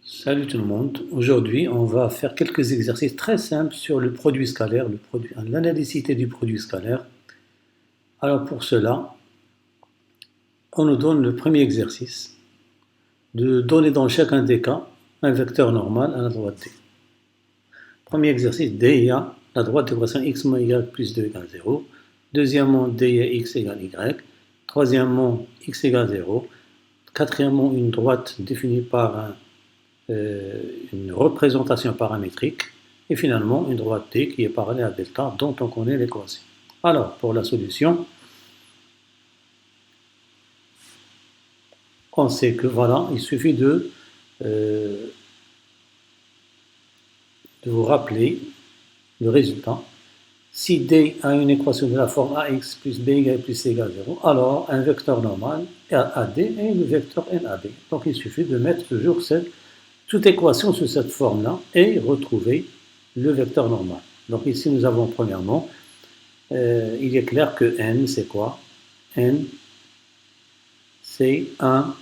Salut tout le monde. Aujourd'hui, on va faire quelques exercices très simples sur le produit scalaire, l'analysité du produit scalaire. Alors pour cela, on nous donne le premier exercice de donner dans chacun des cas un vecteur normal à la droite D. Premier exercice, D y a la droite d'équation x moins y plus 2 égale 0. Deuxièmement, D y a x égale y. Troisièmement, x égale 0. Quatrièmement, une droite définie par une représentation paramétrique, et finalement une droite T qui est parallèle à delta dont on connaît l'équation. Alors, pour la solution, on sait que voilà, il suffit de vous rappeler le résultat. Si D a une équation de la forme AX plus B égale plus C égale 0, alors un vecteur normal AD est le vecteur NAD. Donc il suffit de mettre toujours toute équation sous cette forme-là et retrouver le vecteur normal. Donc ici nous avons premièrement, il est clair que n c'est quoi? N c'est 1,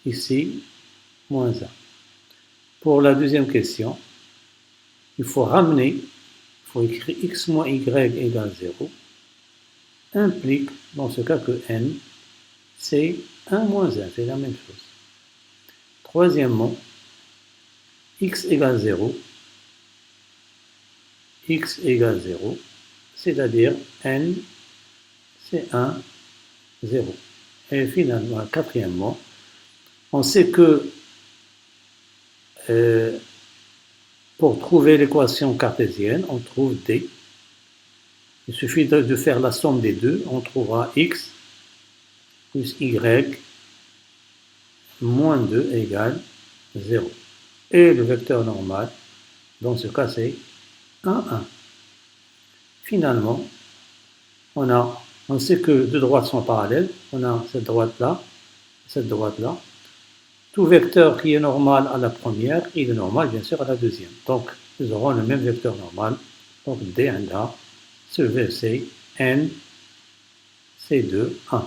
ici, moins 1. Pour la deuxième question, il faut ramener, il faut écrire x moins y égale 0, implique dans ce cas que n c'est 1 moins 1, c'est la même chose. Troisièmement, x égale 0, x égale 0, c'est-à-dire n c'est 1, 0. Et finalement, quatrièmement, on sait que pour trouver l'équation cartésienne, on trouve D. Il suffit de faire la somme des deux, on trouvera x plus y moins 2 égale 0. Et le vecteur normal, dans ce cas, c'est 1, 1. Finalement, on sait que deux droites sont parallèles. On a cette droite-là, cette droite-là. Tout vecteur qui est normal à la première, il est normal bien sûr à la deuxième. Donc nous aurons le même vecteur normal. Donc D A, ce VC, N, C2, 1.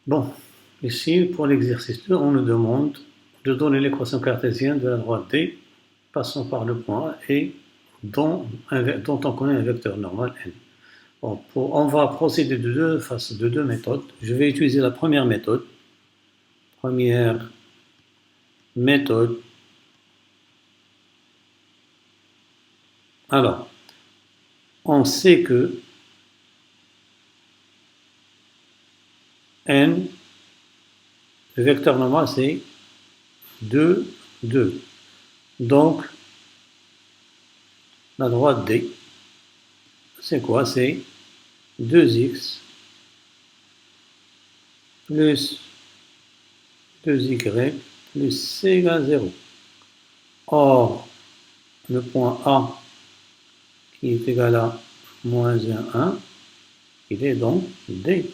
Bon, ici pour l'exercice 2, on nous demande de donner l'équation cartésienne de la droite D, passant par le point A et dont on connaît un vecteur normal N. Bon, on va procéder de deux méthodes. Je vais utiliser la première méthode. Première méthode. Alors, on sait que n, le vecteur normal, c'est 2, 2. Donc, la droite D, c'est quoi? C'est 2x plus 2y plus c égale 0. Or, le point A, qui est égal à moins 1, 1, il est donc D.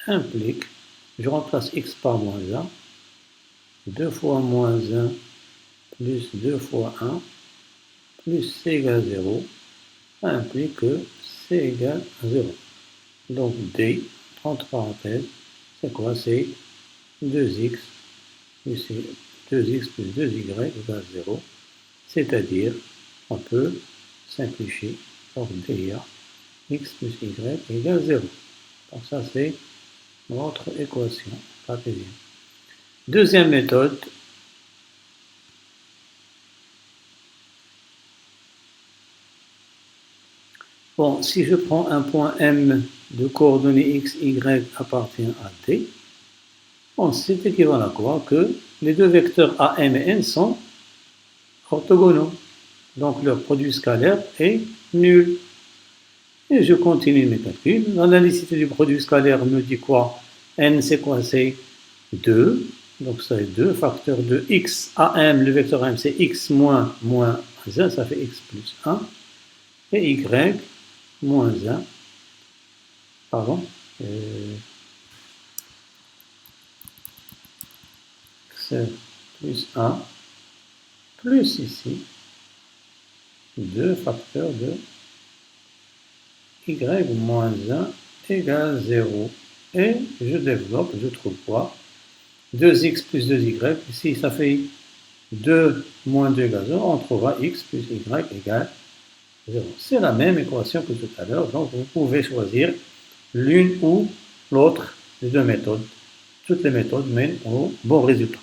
Implique, je remplace x par moins 1, 2 fois moins 1 plus 2 fois 1 plus c égale 0, implique que c égale 0. Donc D, entre parenthèses, c'est quoi? C'est 2x plus 2x plus 2y égale 0, c'est-à-dire, on peut simplifier, donc D a x plus y égale 0. Donc ça c'est notre équation cartésienne. Deuxième méthode, bon, si je prends un point M de coordonnées x, y appartient à T, bon, c'est équivalent à quoi? Que les deux vecteurs A, M et N sont orthogonaux. Donc leur produit scalaire est nul. Et je continue mes calculs. L'analysité du produit scalaire me dit quoi? N c'est quoi? C'est 2. Donc ça est 2 facteur de x AM, le vecteur AM c'est x moins 1, ça fait x plus 1. Et y moins 1, pardon, c'est plus 1, plus ici 2 facteurs de y moins 1 égale 0. Et je développe, je trouve quoi? 2x plus 2y, ici ça fait 2 moins 2 égale 0, on trouvera x plus y égale 0. C'est la même équation que tout à l'heure, donc vous pouvez choisir l'une ou l'autre des deux méthodes. Toutes les méthodes mènent au bon résultat.